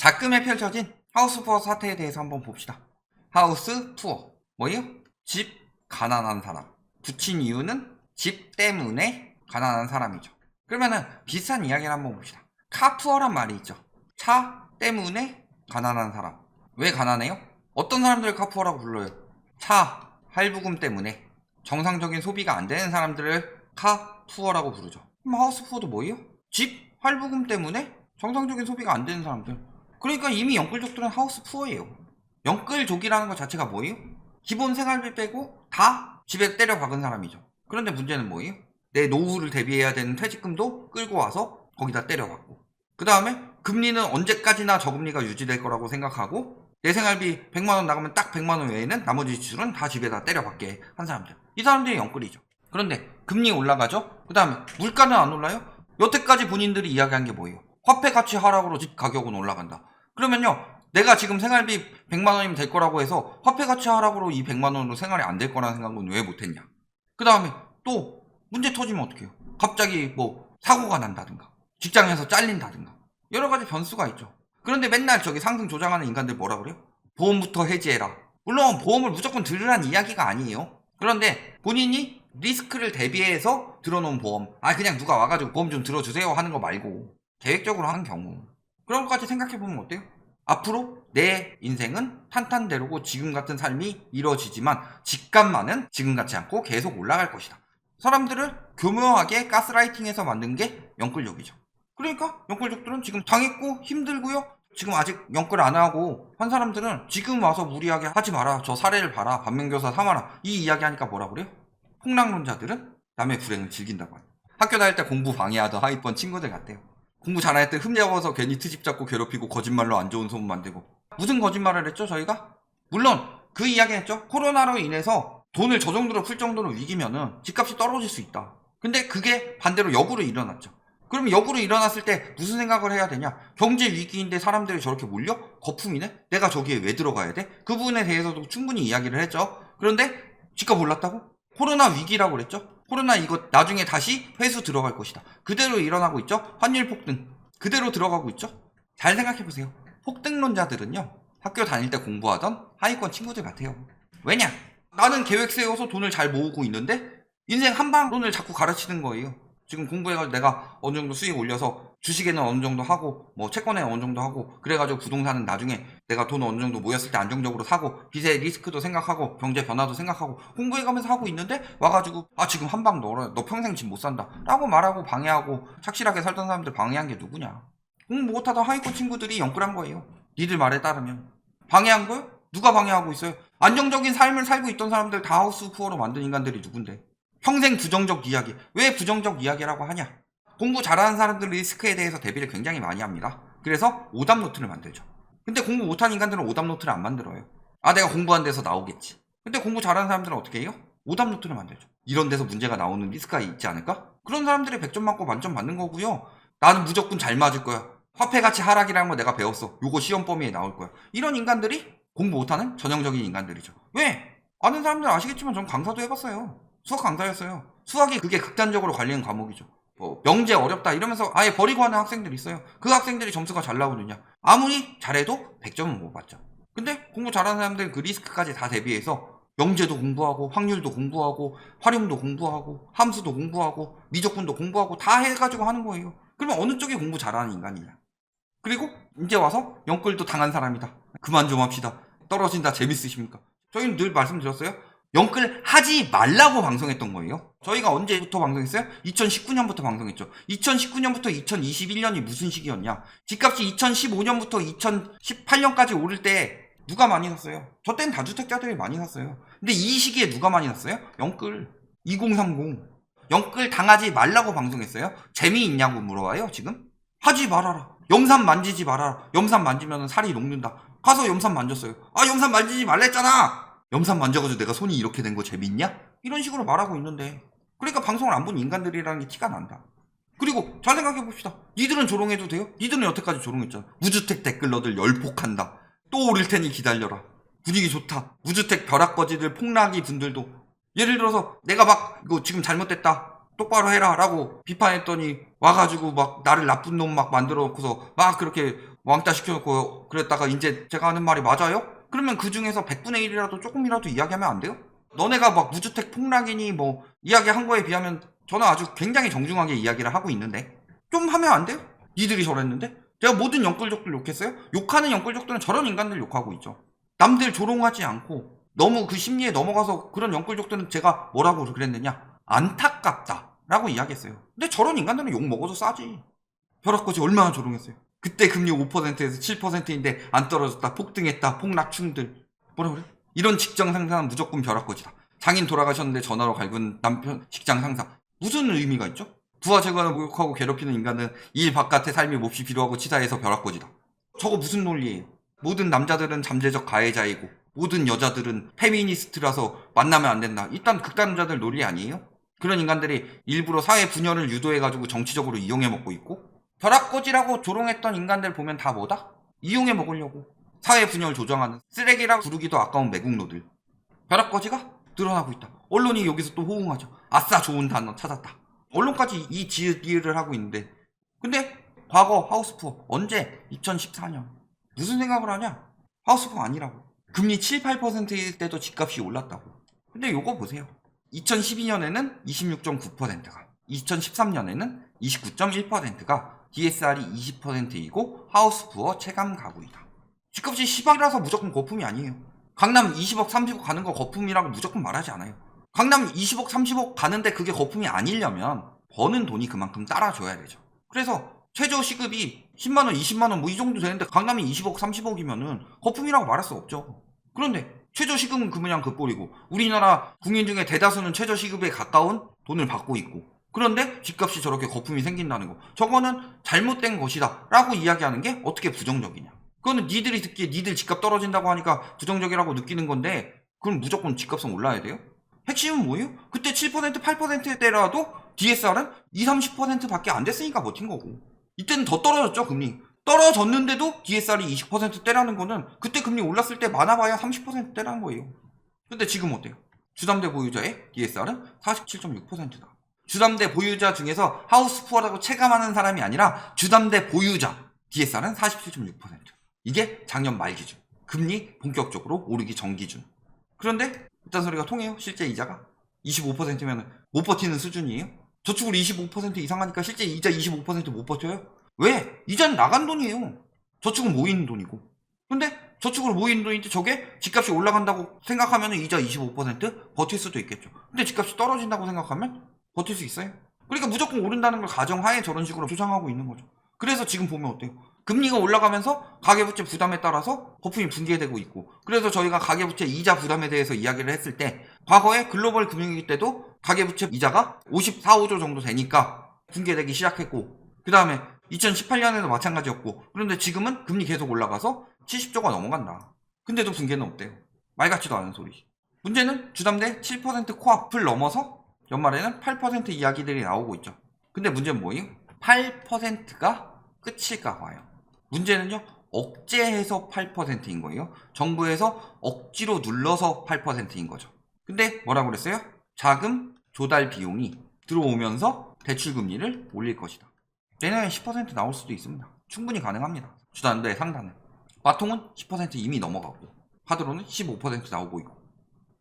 작금에 펼쳐진 하우스 푸어 사태에 대해서 한번 봅시다. 하우스 푸어 뭐예요? 집 가난한 사람. 붙인 이유는 집 때문에 가난한 사람이죠. 그러면은 비슷한 이야기를 한번 봅시다. 카 푸어란 말이 있죠. 차 때문에 가난한 사람. 왜 가난해요? 어떤 사람들을 카 푸어라고 불러요? 차 할부금 때문에 정상적인 소비가 안 되는 사람들을 카 푸어라고 부르죠. 그럼 하우스 푸어도 뭐예요? 집 할부금 때문에 정상적인 소비가 안 되는 사람들. 그러니까 이미 영끌족들은 하우스 푸어예요. 영끌족이라는 것 자체가 뭐예요? 기본 생활비 빼고 다 집에 때려 박은 사람이죠. 그런데 문제는 뭐예요? 내 노후를 대비해야 되는 퇴직금도 끌고 와서 거기다 때려 박고, 그 다음에 금리는 언제까지나 저금리가 유지될 거라고 생각하고 내 생활비 100만원 나가면 딱 100만원 외에는 나머지 지출은 다 집에다 때려 박게 한 사람들. 이 사람들이 영끌이죠. 그런데 금리 올라가죠? 그 다음에 물가는 안 올라요? 여태까지 본인들이 이야기한 게 뭐예요? 화폐 가치 하락으로 집 가격은 올라간다. 그러면요, 내가 지금 생활비 100만원이면 될 거라고 해서 화폐 가치 하락으로 이 100만원으로 생활이 안 될 거라는 생각은 왜 못했냐. 그 다음에 또 문제 터지면 어떡해요? 갑자기 뭐 사고가 난다든가 직장에서 잘린다든가 여러 가지 변수가 있죠. 그런데 맨날 저기 상승 조장하는 인간들 뭐라 그래요? 보험부터 해지해라. 물론 보험을 무조건 들으란 이야기가 아니에요. 그런데 본인이 리스크를 대비해서 들어놓은 보험, 그냥 누가 와가지고 보험 좀 들어주세요 하는 거 말고 계획적으로 하는 경우, 그런 것까지 생각해보면 어때요? 앞으로 내 인생은 탄탄대로고 지금 같은 삶이 이루어지지만 집값만은 지금 같지 않고 계속 올라갈 것이다. 사람들을 교묘하게 가스라이팅해서 만든 게 영끌족이죠. 그러니까 영끌족들은 지금 당했고 힘들고요, 지금 아직 영끌 안 하고 한 사람들은 지금 와서 무리하게 하지 마라, 저 사례를 봐라, 반면교사 삼아라, 이 이야기 하니까 뭐라 그래요? 폭락론자들은 남의 불행을 즐긴다고 하요. 학교 다닐 때 공부 방해하던 하위권 친구들 같대요. 공부 잘할 때 흠잡아서 괜히 트집 잡고 괴롭히고 거짓말로 안 좋은 소문 만들고. 무슨 거짓말을 했죠 저희가? 물론 그 이야기 했죠. 코로나로 인해서 돈을 저 정도로 풀 정도로 위기면은 집값이 떨어질 수 있다. 근데 그게 반대로 역으로 일어났죠. 그럼 역으로 일어났을 때 무슨 생각을 해야 되냐? 경제 위기인데 사람들이 저렇게 몰려? 거품이네? 내가 저기에 왜 들어가야 돼? 그 부분에 대해서도 충분히 이야기를 했죠. 그런데 집값 올랐다고? 코로나 위기라고 그랬죠. 코로나 이거 나중에 다시 회수 들어갈 것이다. 그대로 일어나고 있죠. 환율 폭등 그대로 들어가고 있죠. 잘 생각해보세요. 폭등론자들은요, 학교 다닐 때 공부하던 하위권 친구들 같아요. 왜냐? 나는 계획 세워서 돈을 잘 모으고 있는데 인생 한방론을 자꾸 가르치는 거예요. 지금 공부해가지고 내가 어느 정도 수익 올려서 주식에는 어느 정도 하고 뭐 채권에 어느 정도 하고 그래가지고 부동산은 나중에 내가 돈 어느 정도 모였을 때 안정적으로 사고 빚의 리스크도 생각하고 경제 변화도 생각하고 공부해가면서 하고 있는데 와가지고 지금 한방 넣어라, 너 평생 집 못 산다 라고 말하고 방해하고 착실하게 살던 사람들 방해한 게 누구냐? 공부 못하던 하위권 친구들이 영끌한 거예요. 니들 말에 따르면. 방해한 거요? 누가 방해하고 있어요? 안정적인 삶을 살고 있던 사람들 다 하우스 푸어로 만든 인간들이 누군데? 평생 부정적 이야기. 왜 부정적 이야기라고 하냐? 공부 잘하는 사람들은 리스크에 대해서 대비를 굉장히 많이 합니다. 그래서 오답노트를 만들죠. 근데 공부 못하는 인간들은 오답노트를 안 만들어요. 내가 공부한 데서 나오겠지. 근데 공부 잘하는 사람들은 어떻게 해요? 오답노트를 만들죠. 이런 데서 문제가 나오는 리스크가 있지 않을까? 그런 사람들이 100점 맞고 만점 받는 거고요. 나는 무조건 잘 맞을 거야. 화폐 가치 하락이라는 거 내가 배웠어. 요거 시험 범위에 나올 거야. 이런 인간들이 공부 못하는 전형적인 인간들이죠. 왜? 아는 사람들 아시겠지만 전 강사도 해봤어요. 수학 강사였어요. 수학이 그게 극단적으로 갈리는 과목이죠. 명제 어렵다 이러면서 아예 버리고 하는 학생들이 있어요. 그 학생들이 점수가 잘 나오느냐? 아무리 잘해도 100점은 못 받죠. 근데 공부 잘하는 사람들 그 리스크까지 다 대비해서 영재도 공부하고 확률도 공부하고 활용도 공부하고 함수도 공부하고 미적분도 공부하고 다 해가지고 하는 거예요. 그러면 어느 쪽이 공부 잘하는 인간이냐? 그리고 이제 와서 영끌도 당한 사람이다. 그만 좀 합시다. 떨어진다 재밌으십니까? 저희는 늘 말씀드렸어요. 영끌 하지 말라고 방송했던 거예요. 저희가 언제부터 방송했어요? 2019년부터 방송했죠. 2019년부터 2021년이 무슨 시기였냐? 집값이 2015년부터 2018년까지 오를 때 누가 많이 샀어요? 저 때는 다주택자들이 많이 샀어요. 근데 이 시기에 누가 많이 샀어요? 영끌 2030. 영끌 당하지 말라고 방송했어요. 재미있냐고 물어봐요 지금? 하지 말아라. 염산 만지지 말아라. 염산 만지면 살이 녹는다. 가서 염산 만졌어요. 염산 만지지 말라 했잖아. 염산 만져가지고 내가 손이 이렇게 된 거 재밌냐? 이런 식으로 말하고 있는데, 그러니까 방송을 안 본 인간들이라는 게 티가 난다. 그리고 잘 생각해 봅시다. 니들은 조롱해도 돼요? 니들은 여태까지 조롱했잖아. 무주택 댓글러들 열폭한다. 또 오를 테니 기다려라. 분위기 좋다. 무주택 벼락거지들 폭락이 분들도 예를 들어서 내가 막 이거 지금 잘못됐다. 똑바로 해라 라고 비판했더니 와가지고 막 나를 나쁜 놈 막 만들어 놓고서 막 그렇게 왕따 시켜놓고 그랬다가 이제 제가 하는 말이 맞아요? 그러면 그 중에서 100분의 1이라도 조금이라도 이야기하면 안 돼요? 너네가 막 무주택 폭락이니 뭐 이야기한 거에 비하면 저는 아주 굉장히 정중하게 이야기를 하고 있는데 좀 하면 안 돼요? 니들이 저랬는데? 제가 모든 영끌족들 욕했어요? 욕하는 영끌족들은 저런 인간들 욕하고 있죠. 남들 조롱하지 않고 너무 그 심리에 넘어가서 그런 영끌족들은 제가 뭐라고 그랬느냐? 안타깝다 라고 이야기했어요. 근데 저런 인간들은 욕 먹어도 싸지. 벼락거지 얼마나 조롱했어요. 그때 금리 5%에서 7%인데 안 떨어졌다, 폭등했다, 폭락충들. 뭐라 그래? 이런 직장 상사는 무조건 벼락거지다. 장인 돌아가셨는데 전화로 갈군 남편 직장 상사. 무슨 의미가 있죠? 부하 직원을 모욕하고 괴롭히는 인간은 일 바깥의 삶이 몹시 필요하고 치사해서 벼락거지다. 저거 무슨 논리예요? 모든 남자들은 잠재적 가해자이고 모든 여자들은 페미니스트라서 만나면 안 된다. 일단 극단자들 논리 아니에요? 그런 인간들이 일부러 사회 분열을 유도해가지고 정치적으로 이용해 먹고 있고 벼락거지라고 조롱했던 인간들 보면 다 뭐다? 이용해 먹으려고 사회 분열 조장하는 쓰레기라 부르기도 아까운 매국노들. 벼락거지가 늘어나고 있다. 언론이 여기서 또 호응하죠. 아싸 좋은 단어 찾았다. 언론까지 이 지으기를 하고 있는데 근데 과거 하우스푸어 언제? 2014년 무슨 생각을 하냐? 하우스푸어 아니라고. 금리 7, 8%일 때도 집값이 올랐다고. 근데 요거 보세요. 2012년에는 26.9%가 2013년에는 29.1%가 DSR이 20%이고 하우스푸어 체감 가구이다. 집값이 10억이라서 무조건 거품이 아니에요. 강남 20억 30억 가는 거 거품이라고 무조건 말하지 않아요. 강남 20억 30억 가는데 그게 거품이 아니려면 버는 돈이 그만큼 따라줘야 되죠. 그래서 최저 시급이 10만원 20만원 뭐 이 정도 되는데 강남이 20억 30억이면은 거품이라고 말할 수 없죠. 그런데 최저 시급은 그냥 그 꼴이고 우리나라 국민 중에 대다수는 최저 시급에 가까운 돈을 받고 있고 그런데 집값이 저렇게 거품이 생긴다는 거 저거는 잘못된 것이다 라고 이야기하는 게 어떻게 부정적이냐. 그거는 니들이 듣기에 니들 집값 떨어진다고 하니까 부정적이라고 느끼는 건데 그럼 무조건 집값은 올라야 돼요? 핵심은 뭐예요? 그때 7% 8%대라도 DSR은 20, 30%밖에 안 됐으니까 버틴 거고 이때는 더 떨어졌죠 금리. 떨어졌는데도 DSR이 20%대라는 거는 그때 금리 올랐을 때 많아봐야 30%대라는 거예요. 근데 지금 어때요? 주담대 보유자의 DSR은 47.6%다. 주담대 보유자 중에서 하우스푸어라고 체감하는 사람이 아니라 주담대 보유자 DSR은 47.6%. 이게 작년 말 기준. 금리 본격적으로 오르기 전 기준. 그런데 이딴 소리가 통해요? 실제 이자가? 25%면 못 버티는 수준이에요? 저축을 25% 이상 하니까 실제 이자 25%못 버텨요? 왜? 이자는 나간 돈이에요. 저축은 모이는 돈이고. 근데 저축으로 모이는 돈인데 저게 집값이 올라간다고 생각하면 이자 25% 버틸 수도 있겠죠. 근데 집값이 떨어진다고 생각하면 버틸 수 있어요? 그러니까 무조건 오른다는 걸 가정하에 저런 식으로 주장하고 있는 거죠. 그래서 지금 보면 어때요? 금리가 올라가면서 가계부채 부담에 따라서 거품이 붕괴되고 있고 그래서 저희가 가계부채 이자 부담에 대해서 이야기를 했을 때 과거에 글로벌 금융위기 때도 가계부채 이자가 54, 5조 정도 되니까 붕괴되기 시작했고 그 다음에 2018년에도 마찬가지였고 그런데 지금은 금리 계속 올라가서 70조가 넘어간다. 근데도 붕괴는 없대요. 말 같지도 않은 소리. 문제는 주담대 7% 코앞을 넘어서 연말에는 8% 이야기들이 나오고 있죠. 근데 문제는 뭐예요? 8%가 끝일까 봐요. 문제는요 억제해서 8%인 거예요. 정부에서 억지로 눌러서 8%인 거죠. 근데 뭐라고 그랬어요? 자금 조달 비용이 들어오면서 대출금리를 올릴 것이다. 내년에 10% 나올 수도 있습니다. 충분히 가능합니다. 주담대 상단은 마통은 10% 이미 넘어가고 하드로는 15% 나오고 있고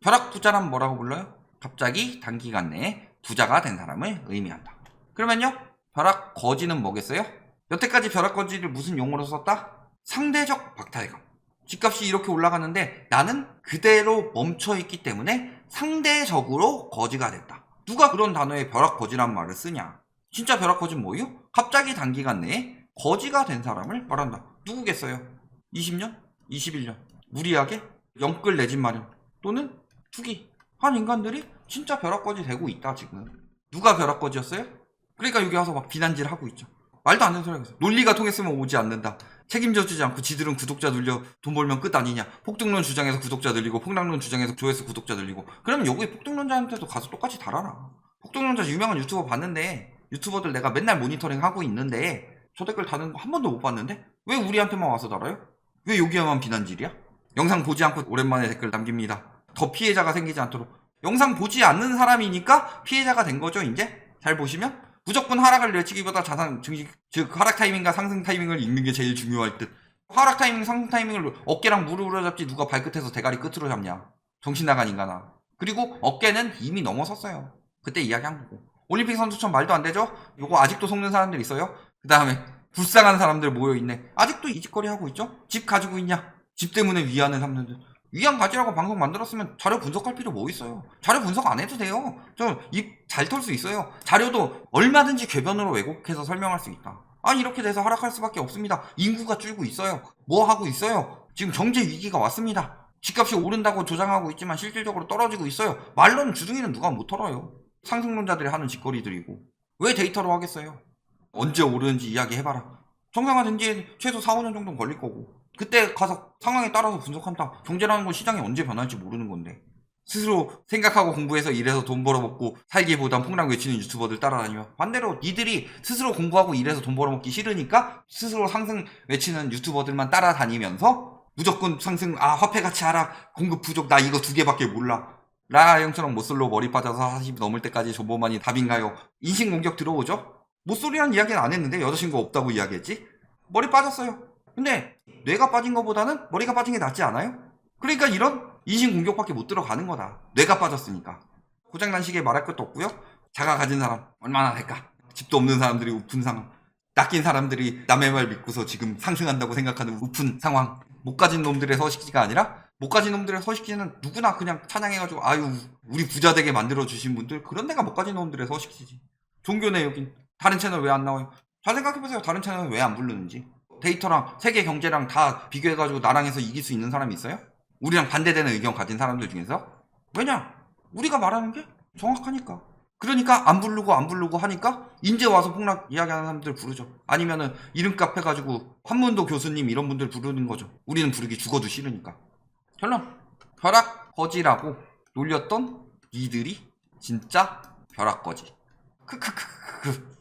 벼락부자란 뭐라고 불러요? 갑자기 단기간 내에 부자가 된 사람을 의미한다. 그러면요 벼락거지는 뭐겠어요? 여태까지 벼락거지를 무슨 용어로 썼다? 상대적 박탈감. 집값이 이렇게 올라가는데 나는 그대로 멈춰있기 때문에 상대적으로 거지가 됐다. 누가 그런 단어에 벼락거지란 말을 쓰냐? 진짜 벼락거지는 뭐예요? 갑자기 단기간 내에 거지가 된 사람을 말한다. 누구겠어요? 20년? 21년? 무리하게? 영끌 내 집 마련 또는 투기 한 인간들이 진짜 벼락거지 되고 있다 지금. 누가 벼락거지였어요? 그러니까 여기 와서 막 비난질 하고 있죠. 말도 안 되는 소리가 있어. 논리가 통했으면 오지 않는다. 책임져주지 않고 지들은 구독자 늘려 돈 벌면 끝 아니냐. 폭등론 주장해서 구독자 늘리고 폭락론 주장해서 조회수 구독자 늘리고 그러면 여기 폭등론자한테도 가서 똑같이 달아라. 폭등론자 유명한 유튜버 봤는데 유튜버들 내가 맨날 모니터링 하고 있는데 저 댓글 다는 거 한 번도 못 봤는데 왜 우리한테만 와서 달아요? 왜 여기야만 비난질이야? 영상 보지 않고 오랜만에 댓글 남깁니다. 더 피해자가 생기지 않도록. 영상 보지 않는 사람이니까 피해자가 된 거죠 이제? 잘 보시면 무조건 하락을 예측기보다 자산 증시, 즉 하락 타이밍과 상승 타이밍을 읽는 게 제일 중요할 듯. 하락 타이밍, 상승 타이밍을 어깨랑 무릎으로 잡지 누가 발끝에서 대가리 끝으로 잡냐. 정신 나간 인간아. 그리고 어깨는 이미 넘어섰어요. 그때 이야기한 거고. 올림픽 선수촌 말도 안 되죠? 요거 아직도 속는 사람들 있어요? 그 다음에 불쌍한 사람들 모여있네. 아직도 이 짓거리 하고 있죠? 집 가지고 있냐? 집 때문에 위안을 삼는데. 위안 가지라고 방송 만들었으면 자료 분석할 필요 뭐 있어요? 자료 분석 안 해도 돼요. 저 입 잘 털 수 있어요. 자료도 얼마든지 궤변으로 왜곡해서 설명할 수 있다. 아니 이렇게 돼서 하락할 수밖에 없습니다. 인구가 줄고 있어요. 뭐 하고 있어요? 지금 경제 위기가 왔습니다. 집값이 오른다고 조장하고 있지만 실질적으로 떨어지고 있어요. 말로는 주둥이는 누가 못 털어요. 상승론자들이 하는 짓거리들이고. 왜 데이터로 하겠어요? 언제 오르는지 이야기해봐라. 정상화된 뒤에 최소 4, 5년 정도는 걸릴 거고. 그때 가서 상황에 따라서 분석한다. 경제라는 건 시장이 언제 변할지 모르는 건데. 스스로 생각하고 공부해서 일해서 돈 벌어먹고 살기보단 폭락 외치는 유튜버들 따라다니며, 반대로 니들이 스스로 공부하고 일해서 돈 벌어먹기 싫으니까 스스로 상승 외치는 유튜버들만 따라다니면서 무조건 상승, 화폐 가치 하락, 공급 부족, 나 이거 2개밖에 몰라. 라라 형처럼 못쏠로 머리 빠져서 40 넘을 때까지 존버만이 답인가요? 인신공격 들어오죠? 못쏠이라는 이야기는 안 했는데 여자친구 없다고 이야기했지? 머리 빠졌어요. 근데 뇌가 빠진 것보다는 머리가 빠진 게 낫지 않아요? 그러니까 이런 인신공격밖에 못 들어가는 거다. 뇌가 빠졌으니까. 고장난 시계 말할 것도 없고요. 자가 가진 사람 얼마나 될까? 집도 없는 사람들이 우픈 상황. 낚인 사람들이 남의 말 믿고서 지금 상승한다고 생각하는 우픈 상황. 못 가진 놈들의 서식지가 아니라 못 가진 놈들의 서식지는 누구나 그냥 찬양해가지고 아유 우리 부자 되게 만들어주신 분들, 그런 데가 못 가진 놈들의 서식지지. 종교네 여긴. 다른 채널 왜 안 나와요? 잘 생각해보세요. 다른 채널 왜 안 부르는지. 데이터랑 세계 경제랑 다 비교해가지고 나랑 해서 이길 수 있는 사람이 있어요? 우리랑 반대되는 의견 가진 사람들 중에서? 왜냐? 우리가 말하는 게 정확하니까. 그러니까 안 부르고 하니까 이제 와서 폭락 이야기하는 사람들 부르죠. 아니면은 이름값 해가지고 한문도 교수님 이런 분들 부르는 거죠. 우리는 부르기 죽어도 싫으니까. 결론, 벼락 거지라고 놀렸던 니들이 진짜 벼락 거지. 크크크크크.